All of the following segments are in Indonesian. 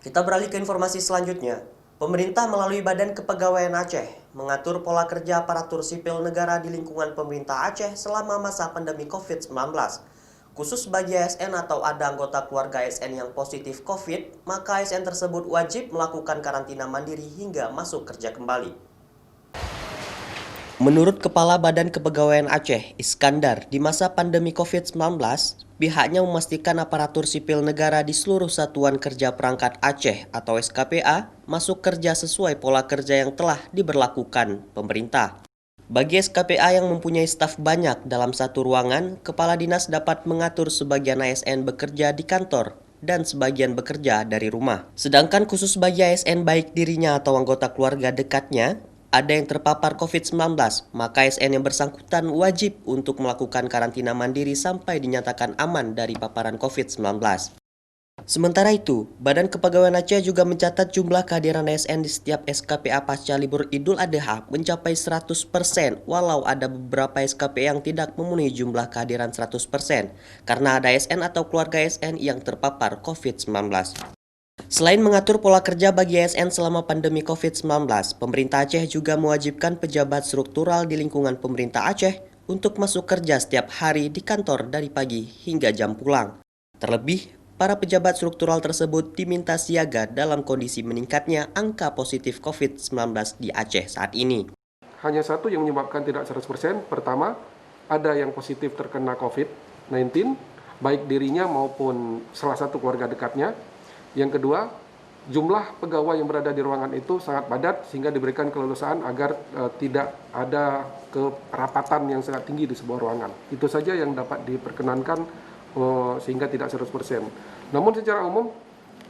Kita beralih ke informasi selanjutnya. Pemerintah melalui Badan Kepegawaian Aceh mengatur pola kerja aparatur sipil negara di lingkungan pemerintah Aceh selama masa pandemi COVID-19. Khusus bagi ASN atau ada anggota keluarga ASN yang positif COVID, maka ASN tersebut wajib melakukan karantina mandiri hingga masuk kerja kembali. Menurut Kepala Badan Kepegawaian Aceh, Iskandar, di masa pandemi COVID-19, pihaknya memastikan aparatur sipil negara di seluruh Satuan Kerja Perangkat Aceh atau SKPA masuk kerja sesuai pola kerja yang telah diberlakukan pemerintah. Bagi SKPA yang mempunyai staf banyak dalam satu ruangan, Kepala Dinas dapat mengatur sebagian ASN bekerja di kantor dan sebagian bekerja dari rumah. Sedangkan khusus bagi ASN baik dirinya atau anggota keluarga dekatnya, ada yang terpapar COVID-19, maka ASN yang bersangkutan wajib untuk melakukan karantina mandiri sampai dinyatakan aman dari paparan COVID-19. Sementara itu, Badan Kepegawaian Aceh juga mencatat jumlah kehadiran ASN di setiap SKPA pasca libur Idul Adha mencapai 100%, walau ada beberapa SKPA yang tidak memenuhi jumlah kehadiran 100%, karena ada ASN atau keluarga ASN yang terpapar COVID-19. Selain mengatur pola kerja bagi ASN selama pandemi COVID-19, pemerintah Aceh juga mewajibkan pejabat struktural di lingkungan pemerintah Aceh untuk masuk kerja setiap hari di kantor dari pagi hingga jam pulang. Terlebih, para pejabat struktural tersebut diminta siaga dalam kondisi meningkatnya angka positif COVID-19 di Aceh saat ini. Hanya satu yang menyebabkan tidak 100%, pertama, ada yang positif terkena COVID-19, baik dirinya maupun salah satu keluarga dekatnya. Yang kedua, jumlah pegawai yang berada di ruangan itu sangat padat sehingga diberikan keleluasaan agar tidak ada kerapatan yang sangat tinggi di sebuah ruangan. Itu saja yang dapat diperkenankan sehingga tidak 100%. Namun secara umum,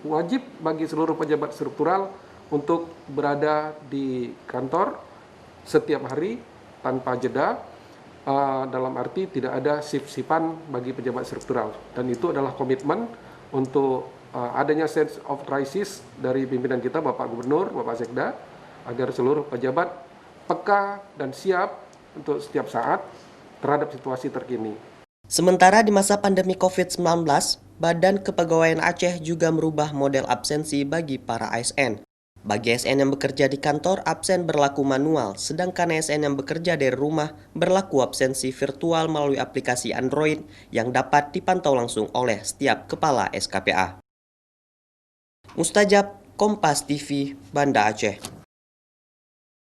wajib bagi seluruh pejabat struktural untuk berada di kantor setiap hari tanpa jeda, dalam arti tidak ada shift-shiftan bagi pejabat struktural. Dan itu adalah komitmen untuk adanya sense of crisis dari pimpinan kita, Bapak Gubernur, Bapak Sekda, agar seluruh pejabat peka dan siap untuk setiap saat terhadap situasi terkini. Sementara di masa pandemi COVID-19, Badan Kepegawaian Aceh juga merubah model absensi bagi para ASN. Bagi ASN yang bekerja di kantor, absen berlaku manual, sedangkan ASN yang bekerja dari rumah berlaku absensi virtual melalui aplikasi Android yang dapat dipantau langsung oleh setiap kepala SKPA. Mustajab, Kompas TV, Banda Aceh.